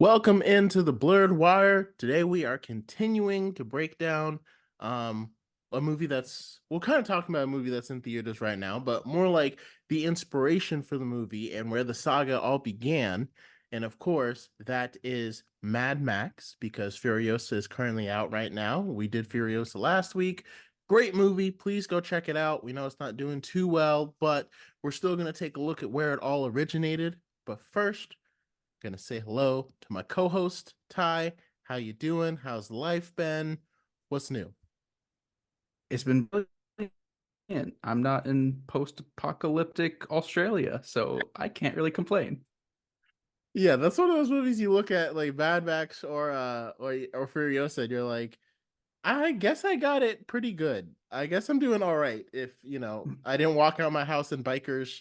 Welcome into the Blurred Wire. Today we are continuing to break down um a movie that's we're kind of talking about a movie that's in theaters right now, but more like the inspiration for the movie and where the saga all began. And of course, that is Mad Max because Furiosa is currently out right now. We did Furiosa last week. Great movie. Please go check it out. We know it's not doing too well, but we're still going to take a look at where it all originated. But first, gonna say hello to my co-host Ty. How you doing? How's life been? What's new? It's been brilliant. I'm not in post-apocalyptic Australia, so I can't really complain. Yeah, that's one of those movies you look at like Mad Max or Furiosa and you're like, I guess I got it pretty good. I guess I'm doing all right if, I didn't walk out my house and bikers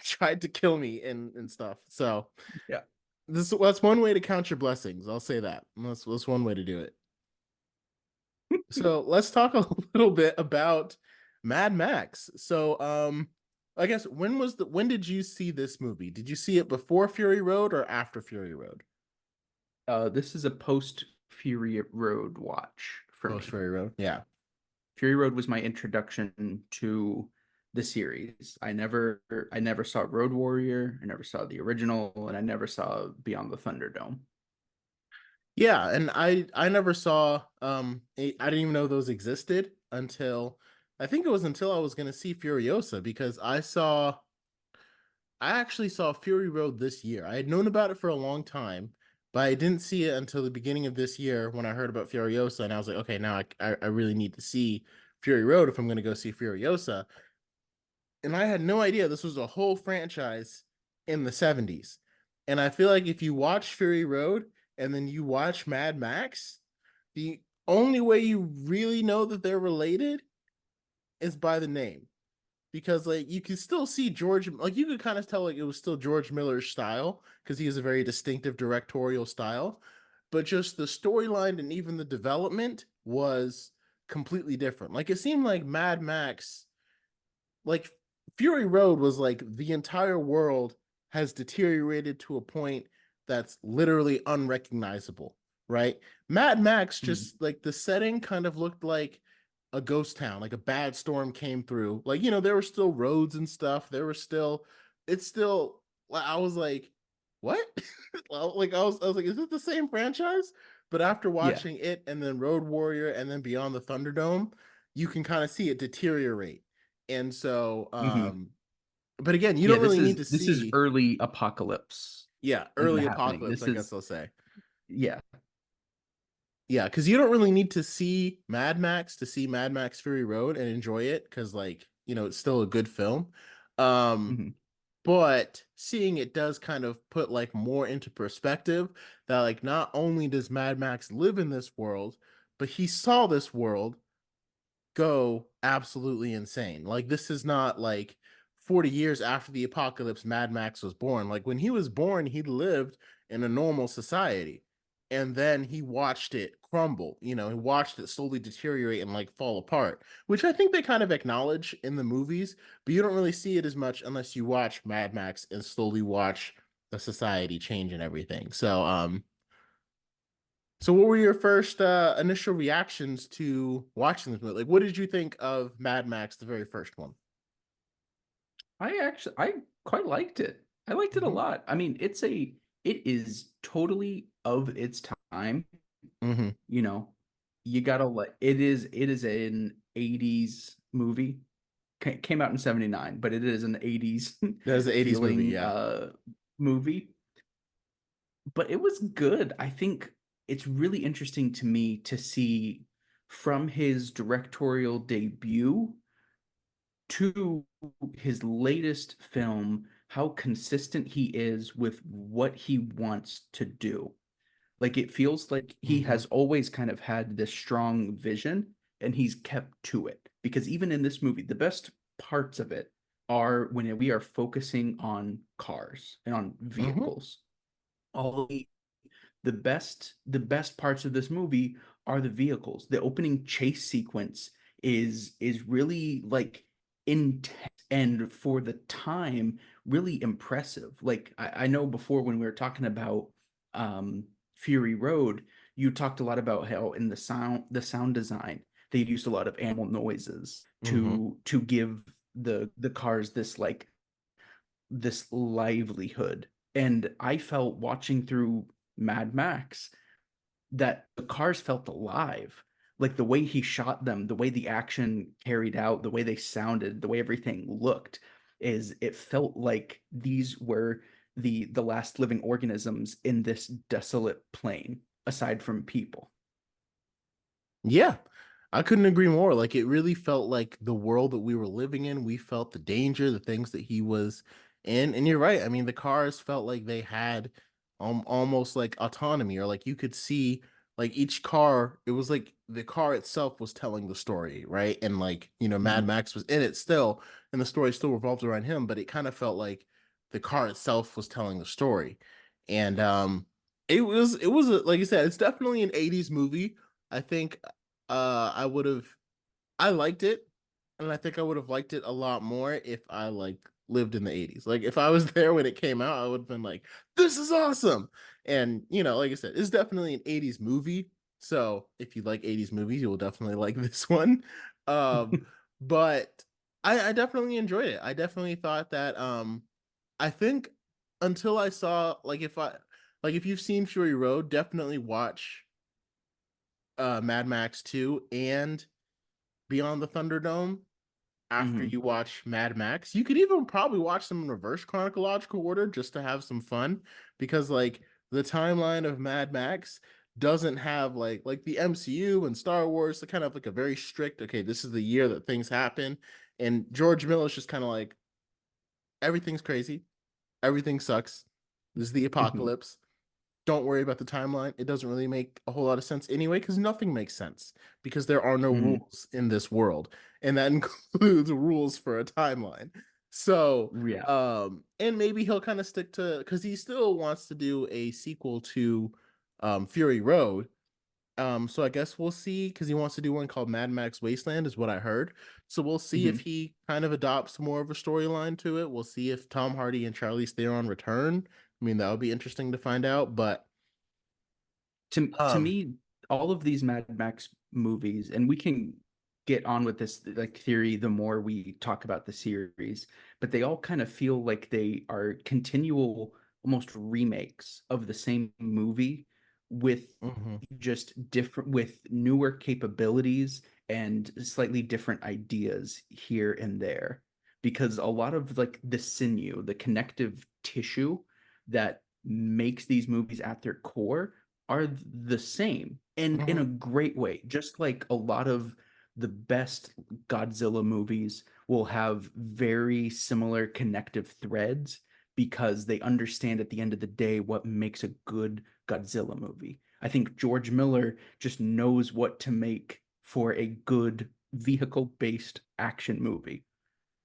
tried to kill me and stuff. So Yeah. that's one way to count your blessings. I'll say that. That's one way to do it. So let's talk a little bit about Mad Max. I guess when did you see this movie? Did you see it before Fury Road or after Fury Road? This is a post-Fury Road watch for Post me. Fury Road. Yeah. Fury Road was my introduction to the series. I never saw Road Warrior, I never saw the original, and I never saw Beyond the Thunderdome. Yeah, and I never saw I didn't even know those existed until I think it was until I was going to see Furiosa because I actually saw Fury Road this year. I had known about it for a long time, but I didn't see it until the beginning of this year when I heard about Furiosa, and I was like, okay, now I really need to see Fury Road if I'm going to go see Furiosa. And I had no idea this was a whole franchise in the 70s. And I feel like if you watch Fury Road and then you watch Mad Max, the only way you really know that they're related is by the name because like you can still see George, like you could kind of tell like it was still George Miller's style because he has a very distinctive directorial style, but just the storyline and even the development was completely different. Like it seemed like Mad Max, like Fury Road was like the entire world has deteriorated to a point that's literally unrecognizable, right? Mad Max Hmm. just like the setting kind of looked like a ghost town, like a bad storm came through. Like, there were still roads and stuff. It's still, I was like, what? Well, like, I was like, is it the same franchise? But after Yeah. watching it and then Road Warrior and then Beyond the Thunderdome, you can kind of see it deteriorate. And so, Hmm. but again, you Yeah, don't this really need is to this is see, early apocalypse yeah, and early happening. apocalypse, This I guess is I'll say. yeah. Yeah, because you don't really need to see Mad Max to see Mad Max Fury Road and enjoy it because, like, it's still a good film. Um, Mhm. but seeing it does kind of put like more into perspective that, like, not only does Mad Max live in this world, but he saw this world go absolutely insane. Like this is not like 40 years after the apocalypse Mad Max was born. Like when he was born, he lived in a normal society. And then he watched it crumble, he watched it slowly deteriorate and like fall apart, which I think they kind of acknowledge in the movies, but you don't really see it as much unless you watch Mad Max and slowly watch the society change and everything. So what were your first initial reactions to watching this movie? Like what did you think of Mad Max, the very first one? I quite liked it. I liked it a Hmm. lot. I mean, it is totally of its time, Hmm. you know. You gotta let it is an 80s movie. Came out in 79, but it is an 80s That was the 80s movie, feeling yeah. movie. But it was good. I think it's really interesting to me to see from his directorial debut to his latest film how consistent he is with what he wants to do. Like it feels like he Hmm. has always kind of had this strong vision and he's kept to it. Because even in this movie, the best parts of it are when we are focusing on cars and on Hmm. vehicles. All the best parts of this movie are the vehicles. The opening chase sequence is really like intense and for the time really impressive. Like I know before when we were talking about Fury Road, you talked a lot about how in the sound design they used a lot of animal noises Hmm. to give the cars this livelihood. And I felt watching through Mad Max that the cars felt alive. Like the way he shot them, the way the action carried out, the way they sounded, the way everything looked, is it felt like these were the last living organisms in this desolate plain, aside from people. Yeah, I couldn't agree more. Like it really felt like the world that we were living in. We felt the danger, the things that he was in. And you're right. I mean, the cars felt like they had almost like autonomy, or like you could see like each car, it was like the car itself was telling the story, right? And like, Mad Mhm. Max was in it still, and the story still revolved around him, but it kind of felt like the car itself was telling the story. And like you said, it's definitely an 80s movie. I think I would have I liked it, and I think I would have liked it a lot more if I like lived in the 80s. Like if I was there when it came out, I would have been like, this is awesome. And like I said, it's definitely an 80s movie. So if you like 80s movies, you will definitely like this one. Um, but I definitely enjoyed it. I definitely thought that I think until I saw if you've seen Fury Road, definitely watch Mad Max 2 and Beyond the Thunderdome after Mhm. you watch Mad Max. You could even probably watch them in reverse chronological order just to have some fun, because like the timeline of Mad Max doesn't have like the MCU and Star Wars, they kind of like a very strict, okay, this is the year that things happen. And George Miller's just kind of like everything's crazy, everything sucks. This is the Mhm. apocalypse. Don't worry about the timeline. It doesn't really make a whole lot of sense anyway, because nothing makes sense, because there are no Mhm. rules in this world, and that includes rules for a timeline. So, Yeah. and maybe he'll kind of stick to, because he still wants to do a sequel to Fury Road. So I guess we'll see, because he wants to do one called Mad Max Wasteland, is what I heard. So we'll see if Mhm. he kind of adopts more of a storyline to it. We'll see if Tom Hardy and Charlize Theron return. I mean, that would be interesting to find out, but To um, me, all of these Mad Max movies, and we can get on with this like theory the more we talk about the series, but they all kind of feel like they are continual, almost remakes of the same movie with mhm. just different, with newer capabilities and slightly different ideas here and there. Because a lot of like the sinew, the connective tissue that makes these movies at their core are the same and in a Mhm. great way. Just like a lot of the best Godzilla movies will have very similar connective threads because they understand at the end of the day what makes a good Godzilla movie. I think George Miller just knows what to make for a good vehicle-based action movie.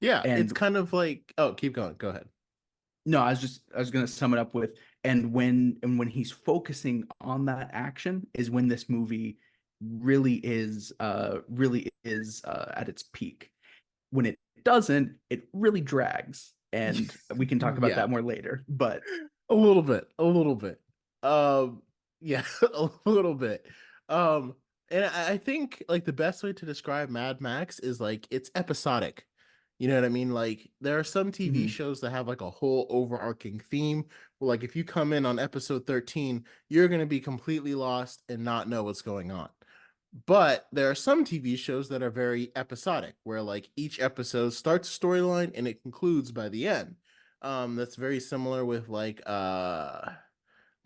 Yeah, it's And kind of like, oh, keep going. Go ahead. no, I was gonna sum it up with, and when he's focusing on that action is when this movie really is at its peak. When it doesn't, it really drags. And we can talk about Yeah, that more later. But a little bit, a little bit. Um, yeah, a little bit. And I think like the best way to describe Mad Max is like it's episodic. You know what I mean? Like there are some TV mhm, shows that have like a whole overarching theme. Where, like if you come in on episode 13, you're gonna be completely lost and not know what's going on. But there are some TV shows that are very episodic, where like each episode starts a storyline and it concludes by the end. That's very similar with like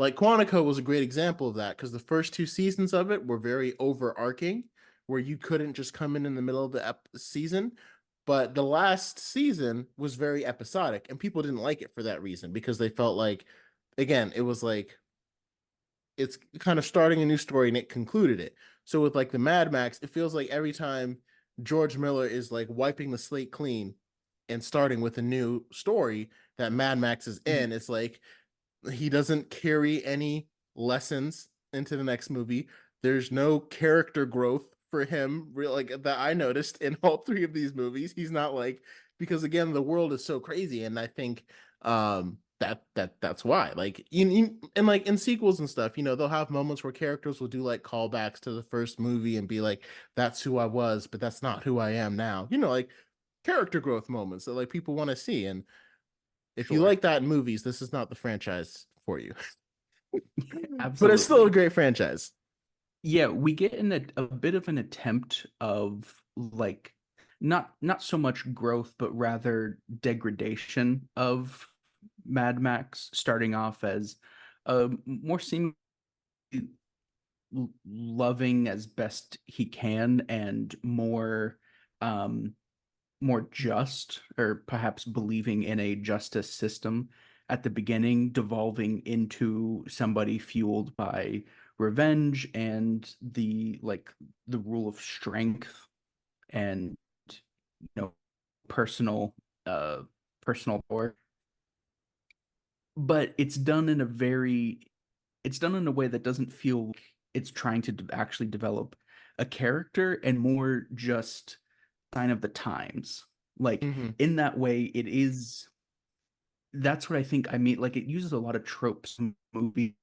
Quantico was a great example of that, because the first two seasons of it were very overarching, where you couldn't just come in the middle of the season. But the last season was very episodic, and people didn't like it for that reason, because they felt like, again, it was like it's kind of starting a new story and it concluded it. So with like the Mad Max, it feels like every time George Miller is like wiping the slate clean and starting with a new story that Mad Max is mhm. in, it's like he doesn't carry any lessons into the next movie. There's no character growth for him, real like that I noticed in all three of these movies. He's not like, because again, the world is so crazy, and I think that's why. Like and like in sequels and stuff, they'll have moments where characters will do like callbacks to the first movie and be like, "That's who I was, but that's not who I am now." Like character growth moments that like people want to see. And if you Sure. like that in movies, this is not the franchise for you. But it's still a Absolutely. great franchise. Yeah, we get in a bit of an attempt of like not so much growth, but rather degradation of Mad Max, starting off as more seemingly loving as best he can and um more just, or perhaps believing in a justice system at the beginning, devolving into somebody fueled by revenge and the rule of strength and personal uh personal power. But it's done in a way that doesn't feel like it's trying to actually develop a character, and more just sign of the times. Like Hmm. in that way, it is. That's what I think I mean. Like it uses a lot of tropes in movies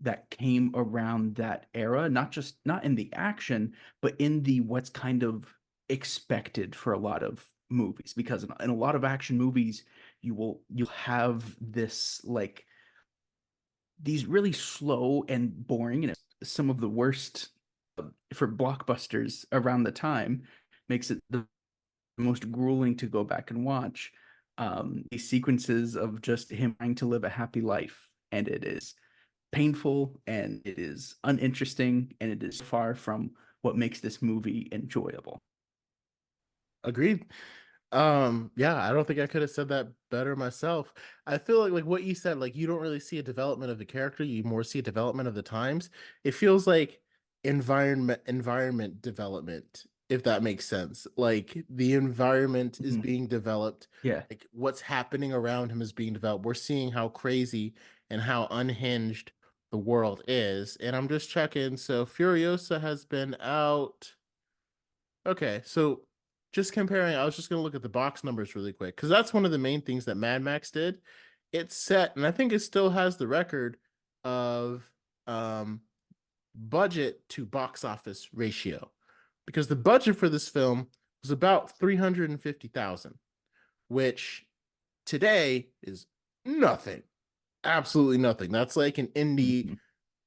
that came around that era, not in the action, but in the what's kind of expected for a lot of movies. Because in a lot of action movies, you'll have this like these really slow and boring and some of the worst for blockbusters around the time, makes it the most grueling to go back and watch. These sequences of just him trying to live a happy life, and it is painful and it is uninteresting and it is far from what makes this movie enjoyable. Agreed. Yeah, I don't think I could have said that better myself. I feel like what you said, like you don't really see a development of the character, you more see a development of the times. It feels like environment development, if that makes sense. Like the environment is Mhm. being developed, Yeah. like what's happening around him is being developed. We're seeing how crazy and how unhinged the world is. And I'm just checking. So Furiosa has been out. Okay, so just comparing, I was just gonna look at the box numbers really quick because that's one of the main things that Mad Max did. It's set, and I think it still has the record of budget to box office ratio because the budget for this film was about 350,000, which today is nothing, absolutely nothing. That's like an indie, Mhm.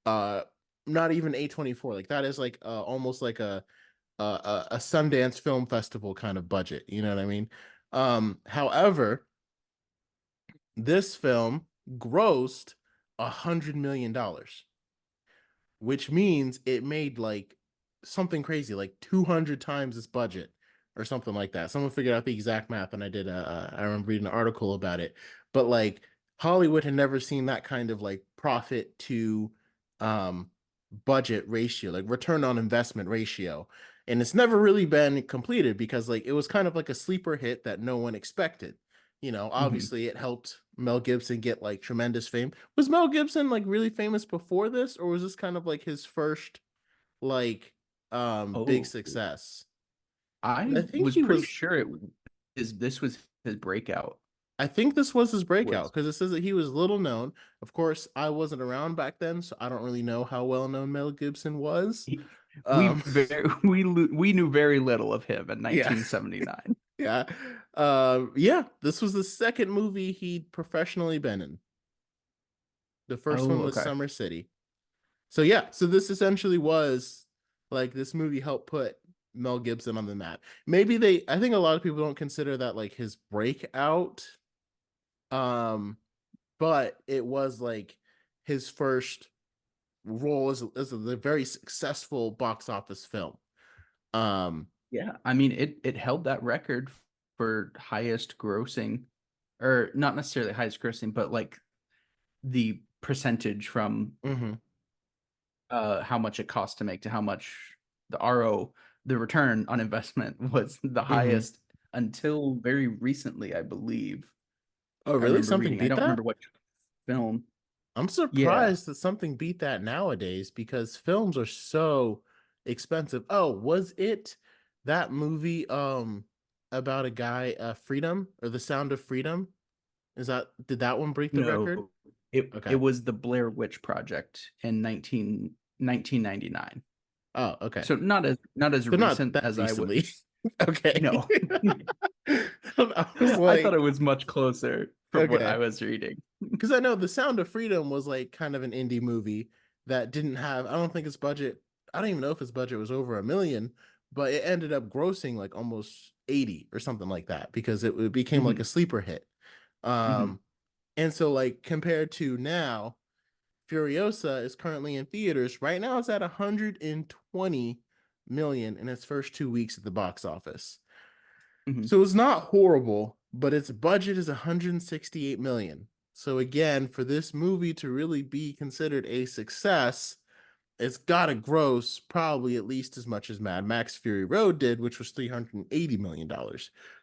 uh, not even A24. Like that is like almost like a Sundance Film Festival kind of budget. You know what I mean? However, this film grossed $100 million, which means it made like something crazy, like 200 times its budget or something like that. Someone figured out the exact math, and I remember reading an article about it. But like Hollywood had never seen that kind of like profit to um, budget ratio, like return on investment ratio. And it's never really been completed because like it was kind of like a sleeper hit that no one expected. Mhm. Obviously it helped Mel Gibson get like tremendous fame. Was Mel Gibson like really famous before this, or was this kind of like his first like big Oh, success? I I think was he pretty was sure it is this was his breakout. I think this was his breakout Was because it says that he was little known. Of course, I wasn't around back then, so I don't really know how well known Mel Gibson was. he, Um we knew very little of him in yeah. 1979. Yeah. Yeah, this was the second movie he'd professionally been in. The first Oh, one was okay. Summer City. So yeah, so this essentially was like this movie helped put Mel Gibson on the map. I think a lot of people don't consider that like his breakout. Um, but it was like his first role as a very successful box office film. Um, Yeah, I mean it held that record for highest grossing, or not necessarily highest grossing, but like the percentage from mhm, how much it cost to make to how much the return on investment was the mhm. highest until very recently, I believe. Oh, I really? remember Something reading. I beat don't that? remember what film. I'm Yeah. surprised that something beat that nowadays because films are so expensive. Oh, was it that movie? about a guy, Freedom or The Sound of Freedom? Did that one break the record? No, it Okay. was the Blair Witch Project in 1999. Oh, okay. So not as So not recent that as I would. recently. Okay. No. I was I thought like, it was much closer from what I okay. was reading. Because I know The Sound of Freedom was like kind of an indie movie that didn't have, I don't think its budget, I don't even know if its budget was over 1 million, but it ended up grossing like almost 80 or something like that because it became like a Hmm. sleeper hit. Hmm. Um, and so like compared to now, Furiosa is currently in theaters. Right now it's at 120 million in its first 2 weeks at the box office. Hmm. So it's not horrible, but its budget is 168 million. So again, for this movie to really be considered a success, it's got to gross probably at least as much as Mad Max Fury Road did, which was $380 million.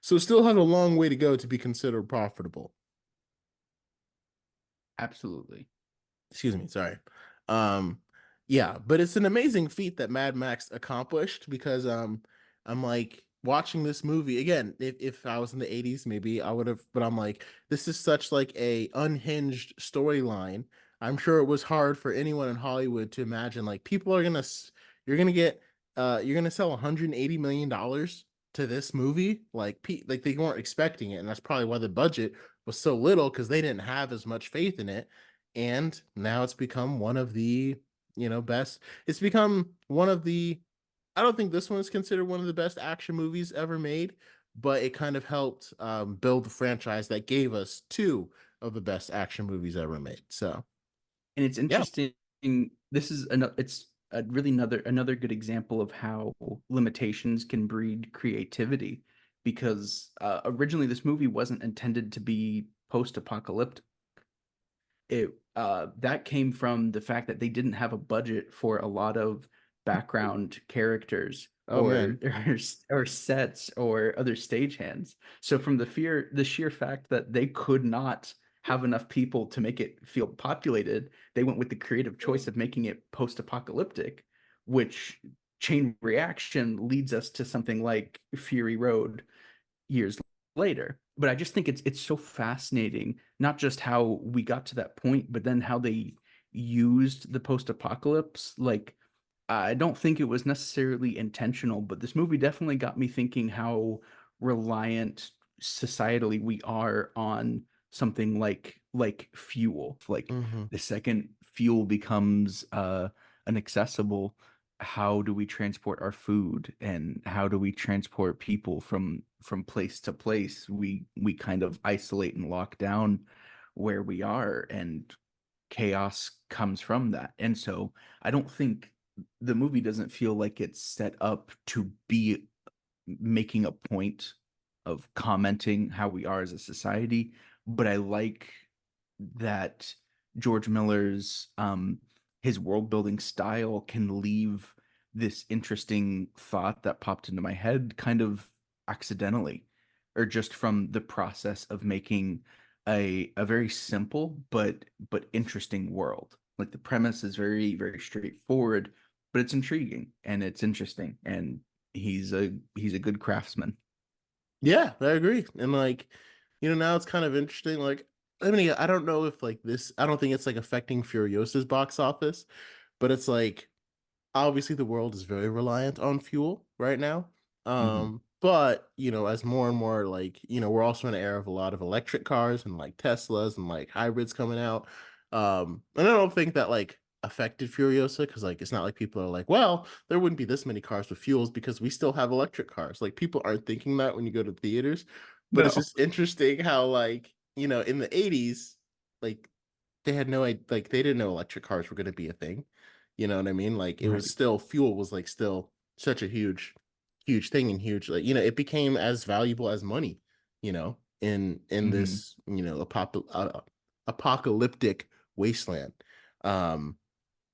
So it still has a long way to go to be considered profitable. Absolutely. Excuse me, sorry. Um, yeah, but it's an amazing feat that Mad Max accomplished because I'm like watching this movie again. If I was in the 80s, maybe I would have, but I'm like, this is such like a unhinged storyline. I'm sure it was hard for anyone in Hollywood to imagine like people are you're gonna get you're gonna sell 180 million dollars to this movie. Like they weren't expecting it, and that's probably why the budget was so little because they didn't have as much faith in it. And now it's become one of the best. It's become one of the, I don't think this one is considered one of the best action movies ever made, but it kind of helped build the franchise that gave us two of the best action movies ever made. So And it's yeah. interesting. This is it's a really another good example of how limitations can breed creativity. Because originally this movie wasn't intended to be post-apocalyptic. It that came from the fact that they didn't have a budget for a lot of background characters Oh man. or sets or other stagehands. So from the sheer fact that they could not have enough people to make it feel populated, they went with the creative choice of making it post-apocalyptic, which chain reaction leads us to something like Fury Road years later. But I just think it's so fascinating, not just how we got to that point, but then how they used the post-apocalypse. Like, I don't think it was necessarily intentional, but this movie definitely got me thinking how reliant societally we are on something like fuel. Like Hmm. the second fuel becomes inaccessible, how do we transport our food and how do we transport people from place to place? We kind of isolate and lock down where we are, and chaos comes from that. And so I don't think the movie doesn't feel like it's set up to be making a point of commenting how we are as a society, but I like that George Miller's his world building style can leave this interesting thought that popped into my head kind of accidentally or just from the process of making a very simple but interesting world. Like the premise is very straightforward, but it's intriguing and it's interesting, and he's a good craftsman. Yeah, I agree. And like, now it's kind of interesting. Like, I mean, I don't know if like this, I don't think it's like affecting Furiosa's box office, but it's like obviously the world is very reliant on fuel right now. Hmm. But as more and more like, we're also in an era of a lot of electric cars and like Teslas and like hybrids coming out. And I don't think that like affected Furiosa because like it's not like people are like, well, there wouldn't be this many cars with fuels because we still have electric cars. Like people aren't thinking that when you go to theaters. But it's No. just interesting how like, in the 80s, like they had no like they didn't know electric cars were going to be a thing. You know what I mean? Like it was Right. still fuel was like still such a huge thing and huge like it became as valuable as money, in Hmm. this, apocalyptic wasteland. Um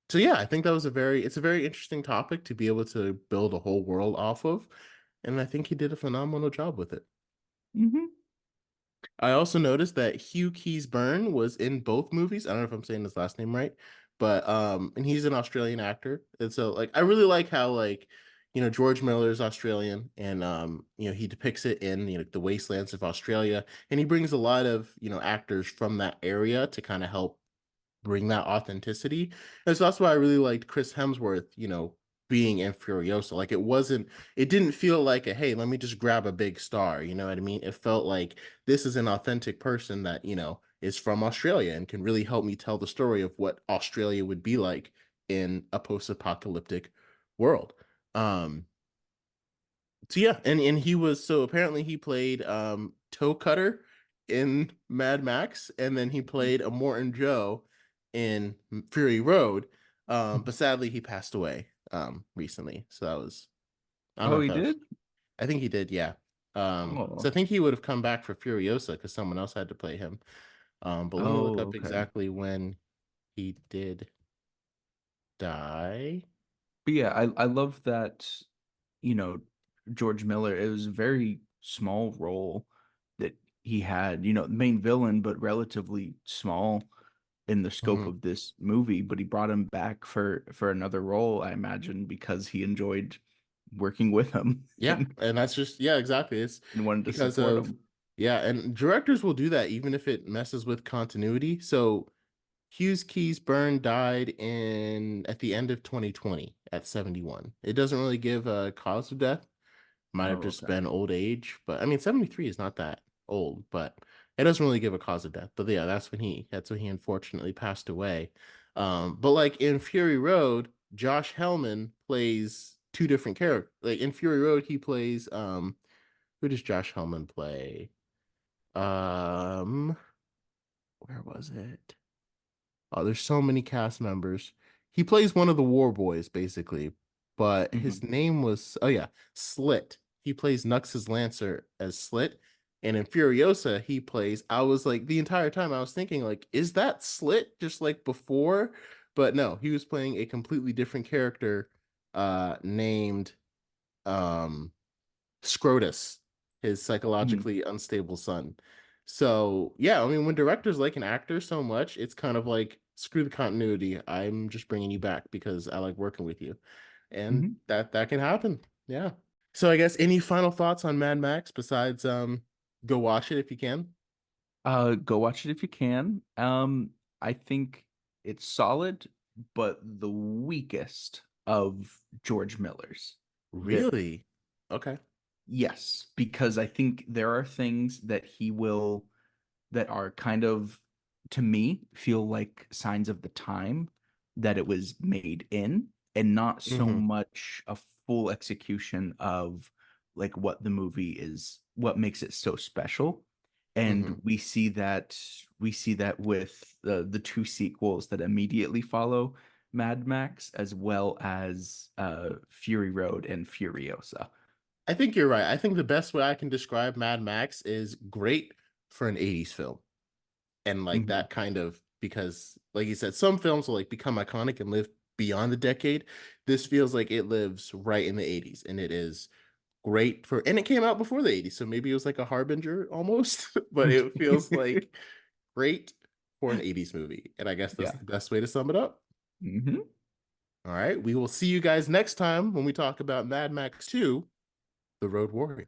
so yeah, I think that was it's a very interesting topic to be able to build a whole world off of, and I think he did a phenomenal job with it. Hmm. I also noticed that Hugh Keys Byrne was in both movies. I don't know if I'm saying his last name right, but and he's an Australian actor. And so like I really like how like, George Miller is Australian, and he depicts it in the wastelands of Australia, and he brings a lot of actors from that area to kind of help bring that authenticity. And so that's why I really liked Chris Hemsworth, being in Furiosa. Like it didn't feel like a hey, let me just grab a big star. You know what I mean? It felt like this is an authentic person that, is from Australia and can really help me tell the story of what Australia would be like in a post-apocalyptic world. Um, so yeah, and he was so apparently he played Toe Cutter in Mad Max, and then he played a Morton Joe in Fury Road. But sadly he passed away recently. So that was I don't know Oh, if he that was did? I think he did, yeah. So Oh. I think he would have come back for Furiosa because someone else had to play him. But let me look Oh, up okay. exactly when he did die. But yeah, I love that, you know, George Miller, it was a very small role that he had, main villain, but relatively small in the scope Mhm. of this movie. But he brought him back for another role, I imagine, because he enjoyed working with him Yeah, and that's just yeah, exactly. It's and wanted to because support of him. yeah, and directors will do that even if it messes with continuity. So Hughes Keys Byrne died in at the end of 2020 at 71. It doesn't really give a cause of death. Might have Oh, just okay. been old age, but I mean 73 is not that old, but it doesn't really give a cause of death. But yeah, that's when he unfortunately passed away. But like in Fury Road, Josh Hellman plays two different characters. Like in Fury Road, he plays who does Josh Hellman play? Um, where was it? Oh, there's so many cast members. He plays one of the War Boys, basically, but his Hmm. name was oh yeah, Slit. He plays Nux's Lancer as Slit, and in Furiosa he plays. I was like the entire time I was thinking like, is that Slit just like before? But no, he was playing a completely different character, named um Scrotus, his Hmm. psychologically unstable son. So yeah, I mean, when directors like an actor so much, it's kind of like screw the continuity. I'm just bringing you back because I like working with you, and Hmm. that can happen. Yeah. So I guess any final thoughts on Mad Max besides go watch it if you can. Go watch it if you can. I think it's solid, but the weakest of George Miller's. There, Really? Okay. yes, because I think there are things that are kind of, to me, feel like signs of the time that it was made in, and not so Mm-hmm. much a full execution of like what makes it so special. Mm-hmm. And we see that with the two sequels that immediately follow Mad Max, as well as Fury Road and Furiosa. I think you're right. I think the best way I can describe Mad Max is great for an 80s film. And like Hmm. that kind of because like you said some films will like become iconic and live beyond the decade. This feels like it lives right in the 80s, and it is great for and it came out before the 80s, so maybe it was like a harbinger almost. But it feels like great for an 80s movie, and I guess that's Yeah. the best way to sum it up. Hmm. All right, we will see you guys next time when we talk about Mad Max 2, The Road Warrior.